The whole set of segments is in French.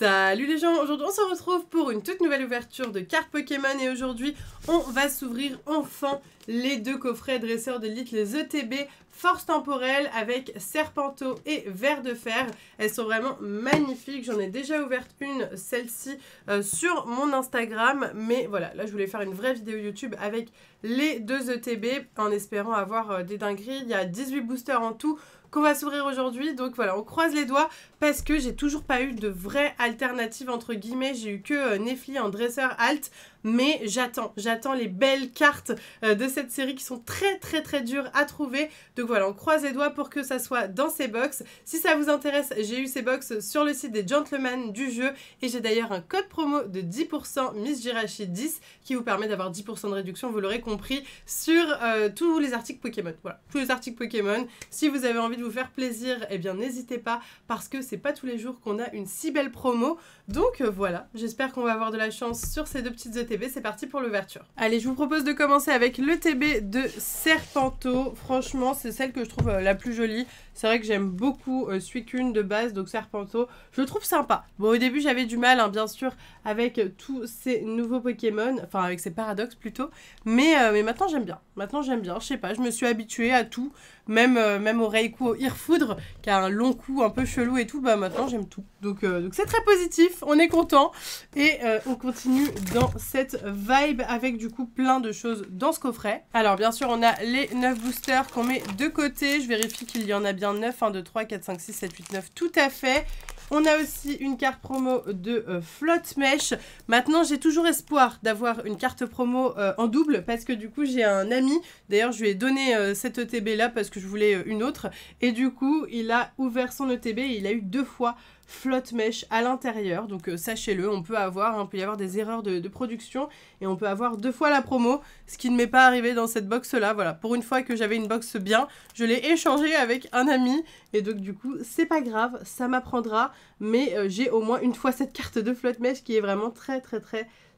Salut les gens, aujourd'hui on se retrouve pour une toute nouvelle ouverture de cartes Pokémon et aujourd'hui on va s'ouvrir enfin les deux coffrets dresseurs d'élite, les ETB Force Temporelle avec Serpenteau et Ver de Fer. Elles sont vraiment magnifiques, j'en ai déjà ouverte une, celle-ci, sur mon Instagram, mais voilà, là je voulais faire une vraie vidéo YouTube avec les deux ETB en espérant avoir des dingueries. Il y a 18 boosters en tout qu'on va s'ouvrir aujourd'hui, donc voilà, on croise les doigts parce que j'ai toujours pas eu de vraie alternative entre guillemets. J'ai eu que Nefli en dresseur alt, mais j'attends les belles cartes de cette série qui sont très dures à trouver. Donc voilà, on croise les doigts pour que ça soit dans ces box. Si ça vous intéresse, j'ai eu ces box sur le site des Gentlemen du jeu et j'ai d'ailleurs un code promo de 10% Miss Jirachi 10 qui vous permet d'avoir 10% de réduction, vous l'aurez compris, sur tous les articles Pokémon. Voilà, tous les articles Pokémon. Si vous avez envie de vous faire plaisir, eh bien n'hésitez pas parce que c'est pas tous les jours qu'on a une si belle promo. Donc voilà, j'espère qu'on va avoir de la chance sur ces deux petites ETB. C'est parti pour l'ouverture. Allez, je vous propose de commencer avec l'ETB de Serpenteau. Franchement, c'est celle que je trouve la plus jolie. C'est vrai que j'aime beaucoup Suicune de base, donc Serpenteau, je le trouve sympa. Bon, au début, j'avais du mal, hein, bien sûr, avec tous ces nouveaux Pokémon, enfin avec ces paradoxes plutôt, mais maintenant j'aime bien. Maintenant j'aime bien, je sais pas, je me suis habituée à tout, même au Raikou, au Irfoudre, qui a un long cou un peu chelou et tout, bah maintenant j'aime tout. Donc c'est très positif, on est content, et on continue dans cette vibe avec du coup plein de choses dans ce coffret. Alors bien sûr, on a les 9 boosters qu'on met de côté, je vérifie qu'il y en a bien 9, 1, 2, 3, 4, 5, 6, 7, 8, 9, tout à fait. On a aussi une carte promo de Flotte-Mèche. Maintenant, j'ai toujours espoir d'avoir une carte promo en double parce que du coup, j'ai un ami. D'ailleurs, je lui ai donné cette ETB-là parce que je voulais une autre. Et du coup, il a ouvert son ETB et il a eu 2 fois Flotte-Mèche à l'intérieur. Donc, sachez-le, on peut avoir, hein, peut y avoir des erreurs de production et on peut avoir 2 fois la promo, ce qui ne m'est pas arrivé dans cette box-là. Voilà, pour une fois que j'avais une box bien, je l'ai échangée avec un ami. Et donc, du coup, c'est pas grave, ça m'apprendra. Mais j'ai au moins une fois cette carte de Flotte-Mèche qui est vraiment très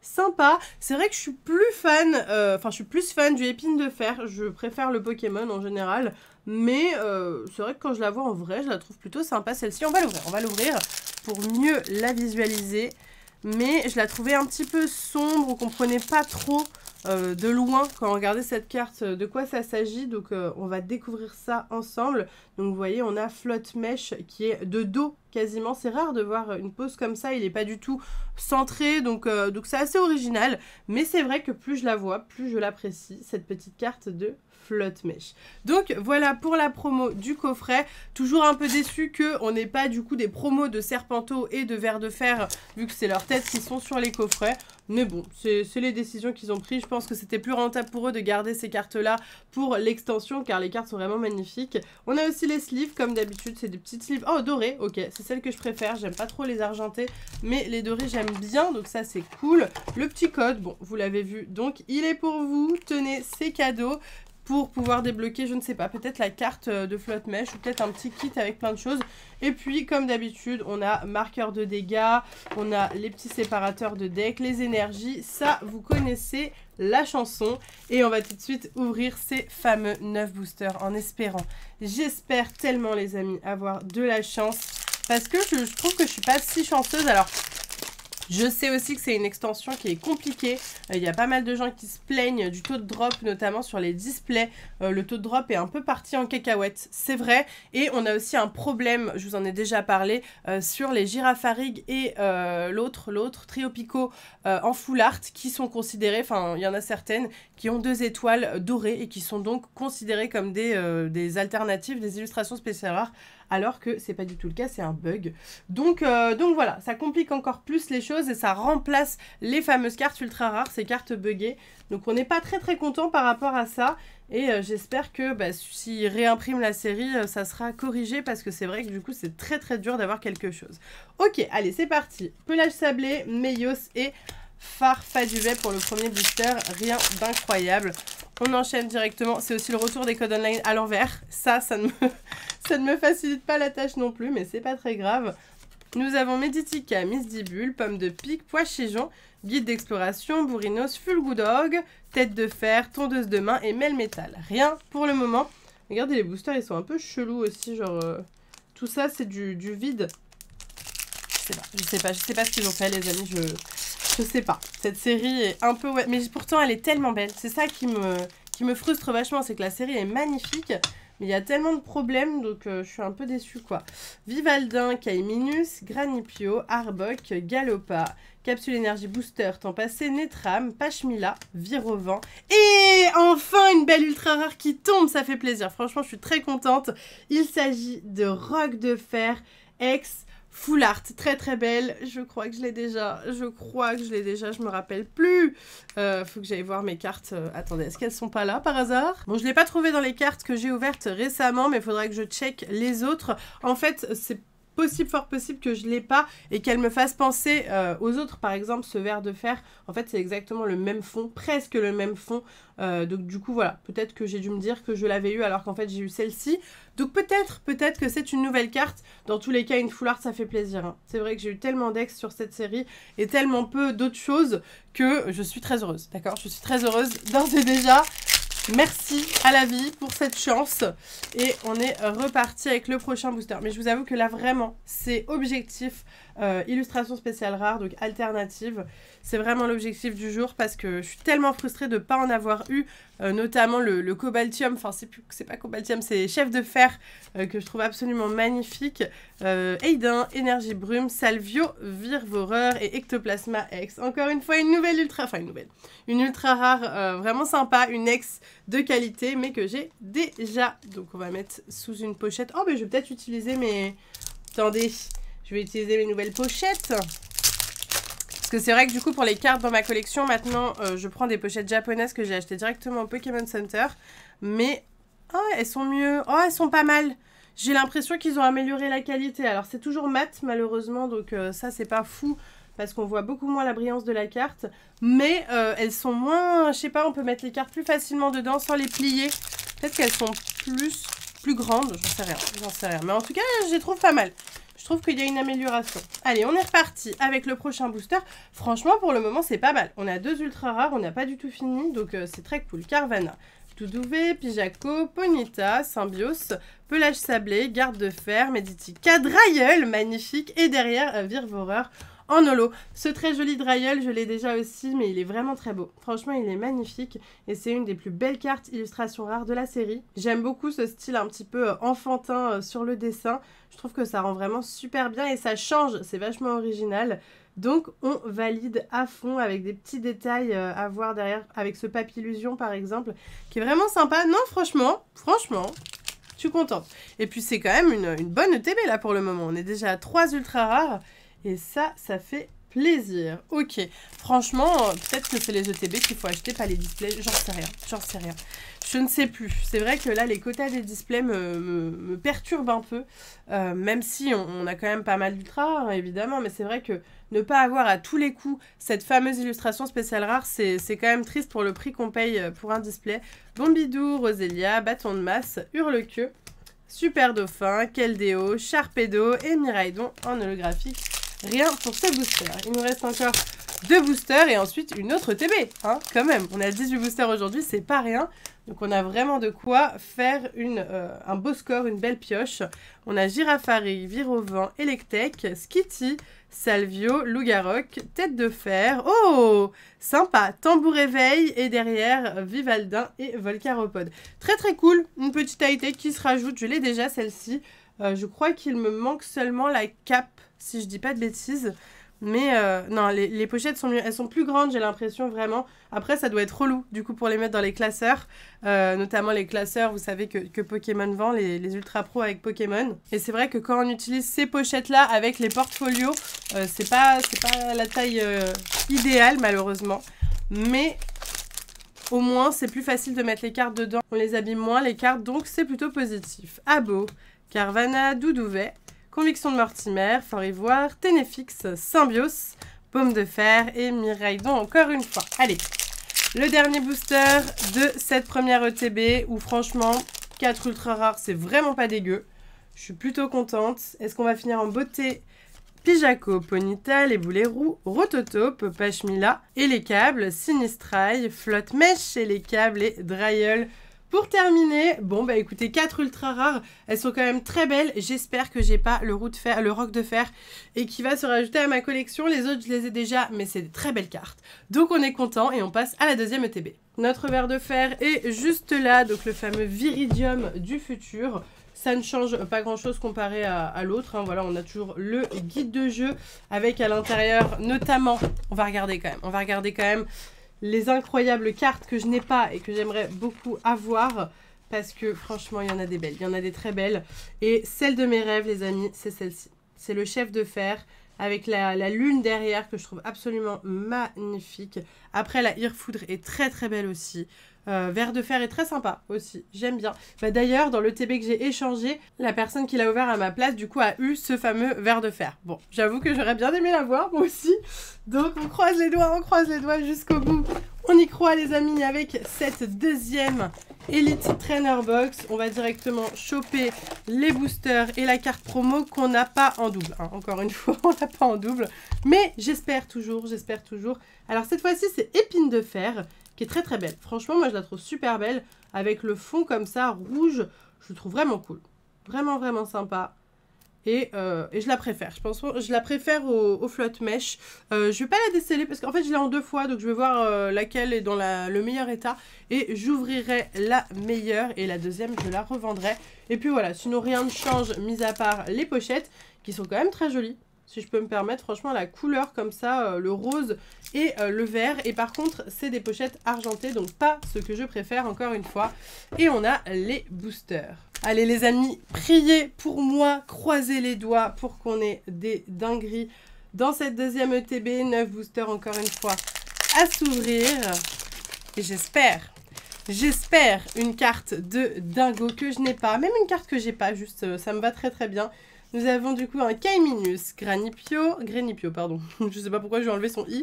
sympa. C'est vrai que je suis plus fan, je suis plus fan du Épine de Fer. Je préfère le Pokémon en général. Mais c'est vrai que quand je la vois en vrai, je la trouve plutôt sympa celle-ci. On va l'ouvrir pour mieux la visualiser. Mais je la trouvais un petit peu sombre, on comprenait pas trop de loin quand on regardait cette carte de quoi ça s'agit. Donc on va découvrir ça ensemble. Donc vous voyez, on a Flotte-Mèche qui est de dos quasiment. C'est rare de voir une pose comme ça, il n'est pas du tout centré. Donc c'est assez original. Mais c'est vrai que plus je la vois, plus je l'apprécie, cette petite carte de Flotte-Mèche. Donc voilà pour la promo du coffret. Toujours un peu déçu qu'on n'ait pas du coup des promos de Serpenteau et de Ver de Fer, vu que c'est leurs têtes qui sont sur les coffrets. Mais bon, c'est les décisions qu'ils ont prises. Je pense que c'était plus rentable pour eux de garder ces cartes-là pour l'extension, car les cartes sont vraiment magnifiques. On a aussi les sleeves, comme d'habitude, c'est des petites sleeves. Oh, dorées, ok, c'est celle que je préfère. J'aime pas trop les argentés, mais les dorés, j'aime bien, donc ça, c'est cool. Le petit code, bon, vous l'avez vu, donc il est pour vous. Tenez, c'est cadeau. Pour pouvoir débloquer, je ne sais pas, peut-être la carte de Flotte-Mèche ou peut-être un petit kit avec plein de choses. Et puis, comme d'habitude, on a marqueur de dégâts, on a les petits séparateurs de deck, les énergies. Ça, vous connaissez la chanson. Et on va tout de suite ouvrir ces fameux 9 boosters en espérant. J'espère tellement, les amis, avoir de la chance. Parce que je trouve que je suis pas si chanceuse. Alors, je sais aussi que c'est une extension qui est compliquée. Il y a pas mal de gens qui se plaignent du taux de drop, notamment sur les displays. Le taux de drop est un peu parti en cacahuète, c'est vrai. Et on a aussi un problème, je vous en ai déjà parlé, sur les Girafarig et l'autre Triopico en full art qui sont considérés, enfin il y en a certaines qui ont 2 étoiles dorées et qui sont donc considérées comme des alternatives, des illustrations spéciales rares. Alors que c'est pas du tout le cas, c'est un bug. Donc voilà, ça complique encore plus les choses et ça remplace les fameuses cartes ultra rares, ces cartes buggées. Donc on n'est pas très content par rapport à ça. Et j'espère que s'ils réimpriment la série, ça sera corrigé parce que c'est vrai que du coup c'est très dur d'avoir quelque chose. Ok, allez c'est parti. Pelage sablé, Meios et Farfaduvet pour le premier booster, rien d'incroyable. On enchaîne directement, c'est aussi le retour des codes online à l'envers. Ça ne me facilite pas la tâche non plus, mais c'est pas très grave. Nous avons Meditica, Misdibule, Pomme de Pique, Pois Chigeon, Guide d'exploration, Bourrinos, Fulgoudog, Tête de Fer, Tondeuse de main et Melmetal. Rien pour le moment. Regardez, les boosters, ils sont un peu chelous aussi, genre... tout ça, c'est du vide. Je Je sais pas ce qu'ils ont fait, les amis, je sais pas. Cette série est un peu... Ouais, mais pourtant, elle est tellement belle. C'est ça qui me frustre vachement, c'est que la série est magnifique, mais il y a tellement de problèmes, donc je suis un peu déçue, quoi. Vivaldin, Kaiminus, Granipio, Arbok, Galopa, Capsule Énergie Booster, Temps Passé, Netram, Pashmila, Virovent, et enfin une belle ultra rare qui tombe, ça fait plaisir. Franchement, je suis très contente. Il s'agit de Roc de Fer X Full Art, très très belle. Je crois que je l'ai déjà, je me rappelle plus. Faut que j'aille voir mes cartes. Attendez, est-ce qu'elles sont pas là par hasard? Bon, je l'ai pas trouvé dans les cartes que j'ai ouvertes récemment, mais il faudrait que je check les autres. En fait, c'est possible, fort possible que je l'ai pas et qu'elle me fasse penser aux autres. Par exemple, ce verre de fer, en fait, c'est exactement le même fond, presque le même fond. Donc du coup, voilà, peut-être que j'ai dû me dire que je l'avais eu alors qu'en fait, j'ai eu celle-ci. Donc peut-être que c'est une nouvelle carte. Dans tous les cas, une full art, ça fait plaisir. Hein. C'est vrai que j'ai eu tellement d'ex sur cette série et tellement peu d'autres choses que je suis très heureuse, d'accord? Je suis très heureuse d'ores et déjà. Merci à la vie pour cette chance. Et on est reparti avec le prochain booster. Mais je vous avoue que là, vraiment, c'est objectif. Illustration spéciale rare, donc alternative. C'est vraiment l'objectif du jour parce que je suis tellement frustrée de ne pas en avoir eu. Notamment le Cobaltium. Enfin, c'est pas Cobaltium, c'est Chef de Fer que je trouve absolument magnifique. Aidin, Énergie Brume, Salvio, Virvoreur et Ectoplasma X. Encore une fois, une ultra rare vraiment sympa. Une ex de qualité, mais que j'ai déjà. Donc, on va mettre sous une pochette. Oh, mais je vais peut-être utiliser mes... Attendez, je vais utiliser mes nouvelles pochettes. Parce que c'est vrai que du coup, pour les cartes dans ma collection, maintenant, je prends des pochettes japonaises que j'ai achetées directement au Pokémon Center. Mais, oh, elles sont mieux. Oh, elles sont pas mal. J'ai l'impression qu'ils ont amélioré la qualité. Alors, c'est toujours mat, malheureusement. Donc, ça, c'est pas fou. Parce qu'on voit beaucoup moins la brillance de la carte. Mais elles sont moins... Je sais pas, on peut mettre les cartes plus facilement dedans sans les plier. Peut-être qu'elles sont plus grandes. J'en sais rien. Mais en tout cas, je les trouve pas mal. Je trouve qu'il y a une amélioration. Allez, on est reparti avec le prochain booster. Franchement, pour le moment, c'est pas mal. On a 2 ultra rares, on n'a pas du tout fini. Donc, c'est très cool. Carvana, Doudouvé, Pijaco, Ponyta, Symbios, Pelage Sablé, Garde de Fer, Meditica, Drayeul, magnifique. Et derrière, Virvoreur en holo. Ce très joli Drayeul, je l'ai déjà aussi, mais il est vraiment très beau. Franchement, il est magnifique et c'est une des plus belles cartes illustrations rares de la série. J'aime beaucoup ce style un petit peu enfantin sur le dessin. Je trouve que ça rend vraiment super bien et ça change, c'est vachement original. Donc, on valide à fond avec des petits détails à voir derrière, avec ce Papillusion par exemple, qui est vraiment sympa. Non, franchement, je suis contente. Et puis, c'est quand même une bonne ETB là pour le moment. On est déjà à 3 ultra rares. Et ça fait plaisir. Ok, franchement, peut-être que c'est les ETB qu'il faut acheter, pas les displays. J'en sais rien. Je ne sais plus. C'est vrai que là, les quotas des displays me perturbent un peu. Même si on a quand même pas mal d'ultra rares, évidemment. Mais c'est vrai que ne pas avoir à tous les coups cette fameuse illustration spéciale rare, c'est quand même triste pour le prix qu'on paye pour un display. Bombidou, Roselia, Bâton de Masse, Hurlequeue, Super Dauphin, Keldeo, Sharpedo et Miraidon en holographique. Rien pour ce booster. Il nous reste encore 2 boosters et ensuite une autre TB. Hein, quand même, on a 18 boosters aujourd'hui, c'est pas rien. Donc on a vraiment de quoi faire un beau score, une belle pioche. On a Girafari, Virovent, Electek, Skitty, Salvio, Lougaroc, Tête de Fer. Oh, sympa. Tambour Éveil et derrière Vivaldin et Volcaropode. Très très cool. Une petite high-tech qui se rajoute. Je l'ai déjà celle-ci. Je crois qu'il me manque seulement la cape, si je dis pas de bêtises. Mais non, les pochettes sont mieux. Elles sont plus grandes, j'ai l'impression, vraiment. Après, ça doit être relou, du coup, pour les mettre dans les classeurs. Notamment les classeurs, vous savez, que Pokémon vend, les Ultra Pro avec Pokémon. Et c'est vrai que quand on utilise ces pochettes-là avec les portfolios, c'est pas la taille idéale, malheureusement. Mais au moins, c'est plus facile de mettre les cartes dedans. On les abîme moins, les cartes, donc c'est plutôt positif. Abo, Carvana, Doudouvet, Conviction de Mortimer, Fort Ivoire, Ténéfix, Symbios, Paume de Fer et Miraidon encore une fois. Allez, le dernier booster de cette première ETB où franchement, 4 ultra rares, c'est vraiment pas dégueu. Je suis plutôt contente. Est-ce qu'on va finir en beauté? Pijaco, Ponyta, les boulets roux, Rototope, Pashmila et les câbles, Sinistrail, Flotte Mèche et les câbles et Drayeul Pour terminer, bon bah écoutez, 4 ultra rares, elles sont quand même très belles. J'espère que j'ai pas le roc de fer et qui va se rajouter à ma collection. Les autres je les ai déjà, mais c'est des très belles cartes. Donc on est content et on passe à la deuxième ETB. Notre ver de fer est juste là, donc le fameux Viridium du futur. Ça ne change pas grand chose comparé à l'autre, hein. Voilà, on a toujours le guide de jeu avec à l'intérieur notamment, on va regarder quand même les incroyables cartes que je n'ai pas et que j'aimerais beaucoup avoir parce que franchement il y en a des belles, il y en a des très belles. Et celle de mes rêves les amis, c'est celle-ci. C'est le chef de fer avec la lune derrière que je trouve absolument magnifique. Après la Irfoudre est très très belle aussi. Ver de fer est très sympa aussi, j'aime bien. Bah, d'ailleurs, dans le TB que j'ai échangé, la personne qui l'a ouvert à ma place, du coup, a eu ce fameux ver de fer. Bon, j'avoue que j'aurais bien aimé l'avoir, moi aussi. Donc, on croise les doigts jusqu'au bout. On y croit, les amis, avec cette deuxième Elite Trainer Box. On va directement choper les boosters et la carte promo qu'on n'a pas en double. Hein. Encore une fois, on n'a pas en double. Mais j'espère toujours. Alors, cette fois-ci, c'est Épine de fer, qui est très très belle. Franchement, moi je la trouve super belle. Avec le fond comme ça, rouge, je le trouve vraiment cool. Vraiment, vraiment sympa. Et je la préfère. Je la préfère au flotte mèche. Je vais pas la déceler parce qu'en fait je l'ai en 2 fois. Donc je vais voir laquelle est dans le meilleur état. Et j'ouvrirai la meilleure. Et la deuxième, je la revendrai. Et puis voilà, sinon rien ne change, mis à part les pochettes, qui sont quand même très jolies. Si je peux me permettre, franchement, la couleur comme ça, le rose et le vert. Et par contre, c'est des pochettes argentées, donc pas ce que je préfère, encore une fois. Et on a les boosters. Allez les amis, priez pour moi, croisez les doigts pour qu'on ait des dingueries dans cette deuxième ETB. 9 boosters, encore une fois, à s'ouvrir. Et j'espère une carte de dingo que je n'ai pas. Même une carte que j'ai pas, juste ça me va très très bien. Nous avons du coup un Kaiminus, Granipio, pardon, je sais pas pourquoi j'ai enlevé son i,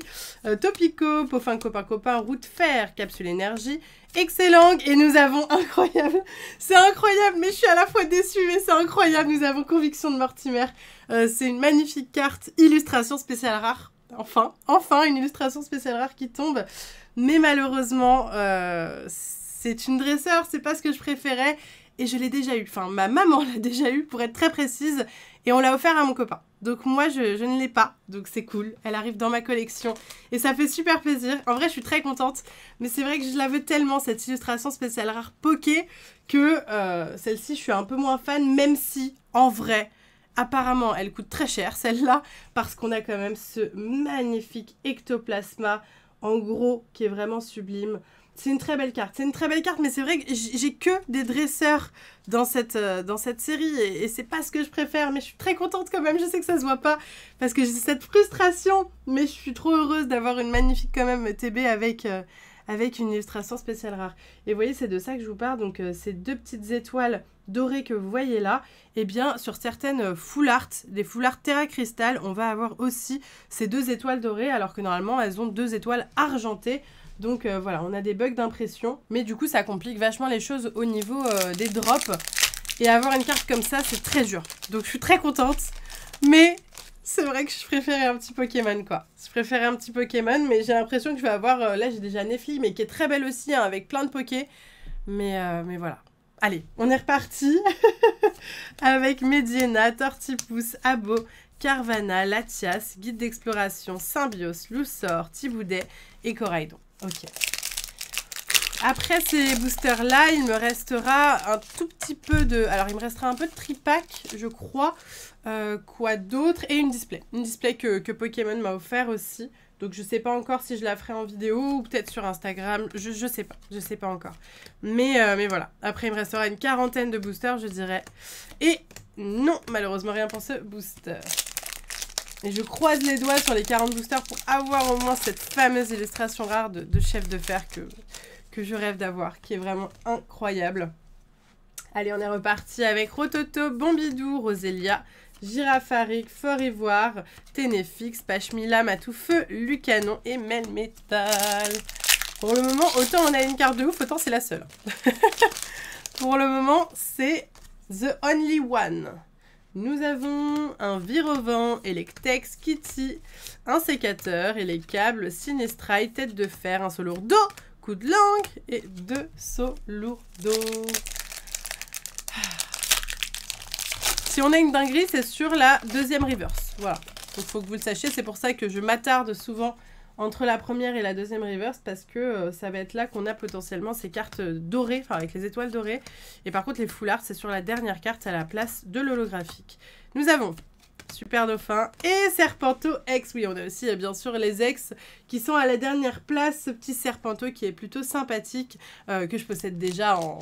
Topico, Pofin Copain, Route Fer, Capsule Énergie, Excellent, et nous avons incroyable, c'est incroyable, mais je suis à la fois déçue, mais c'est incroyable, nous avons Conviction de Mortimer, c'est une magnifique carte, illustration spéciale rare, enfin une illustration spéciale rare qui tombe, mais malheureusement, c'est une dresseur, c'est pas ce que je préférais. Et je l'ai déjà eu, enfin ma maman l'a déjà eu pour être très précise et on l'a offert à mon copain. Donc moi je ne l'ai pas, donc c'est cool, elle arrive dans ma collection et ça fait super plaisir. En vrai je suis très contente, mais c'est vrai que je la veux tellement cette illustration spéciale rare Poké que celle-ci je suis un peu moins fan, même si en vrai apparemment elle coûte très cher celle-là parce qu'on a quand même ce magnifique ectoplasma en gros qui est vraiment sublime. C'est une très belle carte, mais c'est vrai que j'ai que des dresseurs dans cette série et c'est pas ce que je préfère, mais je suis très contente quand même, je sais que ça se voit pas parce que j'ai cette frustration, mais je suis trop heureuse d'avoir une magnifique quand même TB avec une illustration spéciale rare. Et vous voyez, c'est de ça que je vous parle, donc ces 2 petites étoiles dorées que vous voyez là, et bien sur certaines full art, des full art Terra Crystal, on va avoir aussi ces 2 étoiles dorées, alors que normalement elles ont 2 étoiles argentées. Donc voilà, on a des bugs d'impression, mais du coup ça complique vachement les choses au niveau des drops. Et avoir une carte comme ça, c'est très dur. Donc je suis très contente, mais c'est vrai que je préférais un petit Pokémon quoi. Je préférais un petit Pokémon, mais j'ai l'impression que je vais avoir, là j'ai déjà Nefli, mais qui est très belle aussi, hein, avec plein de Poké. Mais voilà. Allez, on est reparti avec Mediena, Tortipousse, Abo, Carvana, Latias, Guide d'exploration, Symbios, Loussor, Thiboudet et Coraidon. Ok. Après ces boosters-là, il me restera un tout petit peu de... Alors, il me restera un peu de tripack, je crois. Quoi d'autre? Et une display. Une display que Pokémon m'a offert aussi. Donc, je sais pas encore si je la ferai en vidéo ou peut-être sur Instagram. Je sais pas. Je sais pas encore. Mais voilà. Après, il me restera une quarantaine de boosters, je dirais. Et non, malheureusement, rien pour ce booster. Et je croise les doigts sur les 40 boosters pour avoir au moins cette fameuse illustration rare de chef de fer que je rêve d'avoir, qui est vraiment incroyable. Allez, on est reparti avec Rototo, Bombidou, Roselia, Girafarik, Fort Ivoire, Ténéfix, Pachmila, Matoufeu, Lucanon et Melmetal. Pour le moment, autant on a une carte de ouf, autant c'est la seule. Pour le moment, c'est The Only One. Nous avon un Virovent, Electex, Kitty, un sécateur et les câbles Sinistride, tête de fer, un Solurdo, coup de l'encre et 2 Solourdo. Si on a une dinguerie, c'est sur la deuxième reverse. Voilà. Donc, il faut que vous le sachiez. C'est pour ça que je m'attarde souvent entre la première et la deuxième reverse parce que ça va être là qu'on a potentiellement ces cartes dorées, enfin avec les étoiles dorées. Et par contre, les foulards, c'est sur la dernière carte à la place de l'holographique. Nous avons Super Dauphin et Serpenteau X. Oui, on a aussi bien sûr les X qui sont à la dernière place. Ce petit Serpenteau qui est plutôt sympathique, que je possède déjà en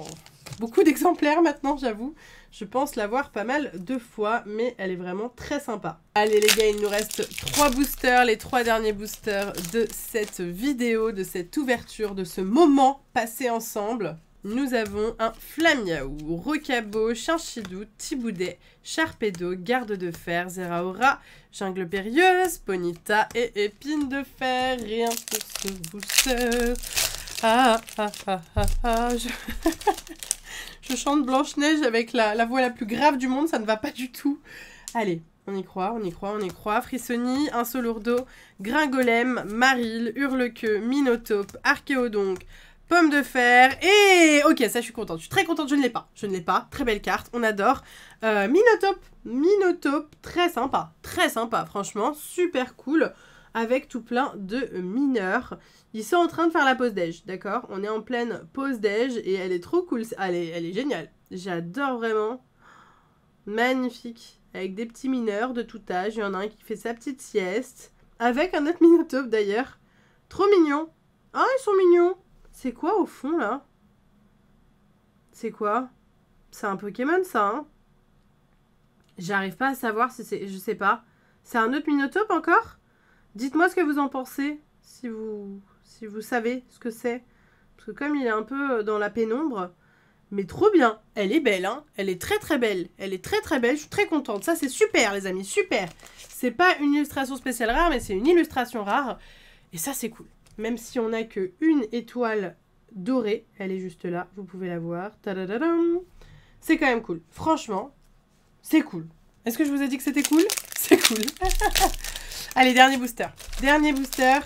beaucoup d'exemplaires maintenant, j'avoue. Je pense l'avoir pas mal de fois, mais elle est vraiment très sympa. Allez les gars, il nous reste 3 boosters, les 3 derniers boosters de cette vidéo, de cette ouverture, de ce moment passé ensemble. Nous avons un Flamiaou, Rocabo, Chinchidou, Thiboudet, Sharpedo, Garde de Fer, Zeraora, Jungle Périlleuse, Ponyta et Épine de Fer. Rien pour ce booster. Je chante Blanche-Neige avec la voix la plus grave du monde, ça ne va pas du tout. Allez, on y croit, on y croit, on y croit. Frissoni, un Solourdo, Gringolem, Maril, Hurlequeue, Minotaube, Archéodonque, Pomme de Fer et... Ok, ça je suis contente, je suis très contente, je ne l'ai pas. Je ne l'ai pas, très belle carte, on adore. Minotaube, très sympa, franchement, super cool. Avec tout plein de mineurs. Ils sont en train de faire la pause déj, d'accord? On est en pleine pause déj et elle est trop cool. Elle est géniale. J'adore vraiment. Magnifique. Avec des petits mineurs de tout âge. Il y en a un qui fait sa petite sieste. Avec un autre Minotaube d'ailleurs. Trop mignon. Ah, ils sont mignons. C'est quoi au fond là? C'est quoi? C'est un Pokémon ça, hein? J'arrive pas à savoir si c'est... Je sais pas. C'est un autre Minotaube encore? Dites-moi ce que vous en pensez, si vous savez ce que c'est. Parce que comme il est un peu dans la pénombre, mais trop bien. Elle est belle, hein. Elle est très très belle. Elle est très très belle, je suis très contente. Ça c'est super les amis, super. C'est pas une illustration spéciale rare, mais c'est une illustration rare. Et ça c'est cool. Même si on n'a que une étoile dorée, elle est juste là, vous pouvez la voir. Tadadadam. C'est quand même cool. Franchement, c'est cool. Est-ce que je vous ai dit que c'était cool? C'est cool. Allez, dernier booster. Dernier booster.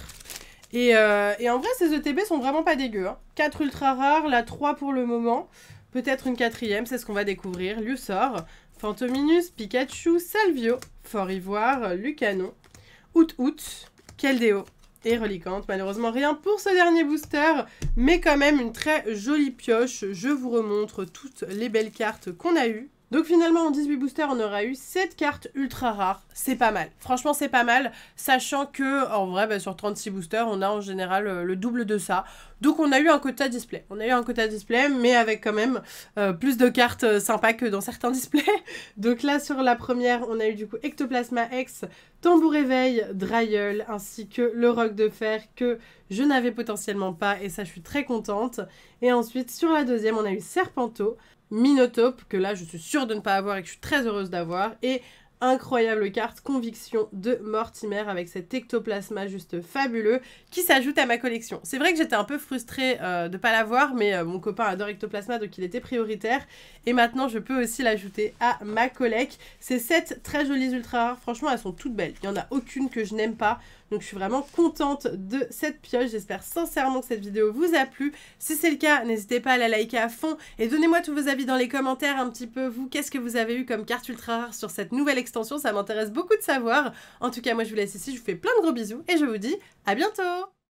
Et en vrai, ces ETB sont vraiment pas dégueux. Hein. 4 ultra rares, la 3 pour le moment. Peut-être une 4e, c'est ce qu'on va découvrir. Lussor, Fantominus, Pikachu, Salvio, Fort Ivoire, Lucanon, Out, Keldeo et Reliquante. Malheureusement, rien pour ce dernier booster, mais quand même une très jolie pioche. Je vous remontre toutes les belles cartes qu'on a eues. Donc finalement, en 18 boosters, on aura eu 7 cartes ultra rares. C'est pas mal. Franchement, c'est pas mal. Sachant que, en vrai, bah, sur 36 boosters, on a en général le double de ça. Donc on a eu un quota display. On a eu un quota display, mais avec quand même plus de cartes sympas que dans certains displays. Donc là, sur la première, on a eu du coup Ectoplasma X, Tambour Éveil, Dryeul, ainsi que le Roc de Fer que je n'avais potentiellement pas. Et ça, je suis très contente. Et ensuite, sur la deuxième, on a eu Serpenteau, Minotaube, que là je suis sûre de ne pas avoir et que je suis très heureuse d'avoir, et incroyable carte Conviction de Mortimer avec cet ectoplasma juste fabuleux qui s'ajoute à ma collection. C'est vrai que j'étais un peu frustrée de ne pas l'avoir, mais mon copain adore ectoplasma donc il était prioritaire et maintenant je peux aussi l'ajouter à ma collecte. Ces 7 très jolies ultra rares, franchement elles sont toutes belles, il n'y en a aucune que je n'aime pas. Donc je suis vraiment contente de cette pioche, j'espère sincèrement que cette vidéo vous a plu. Si c'est le cas, n'hésitez pas à la liker à fond et donnez-moi tous vos avis dans les commentaires un petit peu. Vous, qu'est-ce que vous avez eu comme carte ultra rare sur cette nouvelle extension? Ça m'intéresse beaucoup de savoir. En tout cas, moi je vous laisse ici, je vous fais plein de gros bisous et je vous dis à bientôt!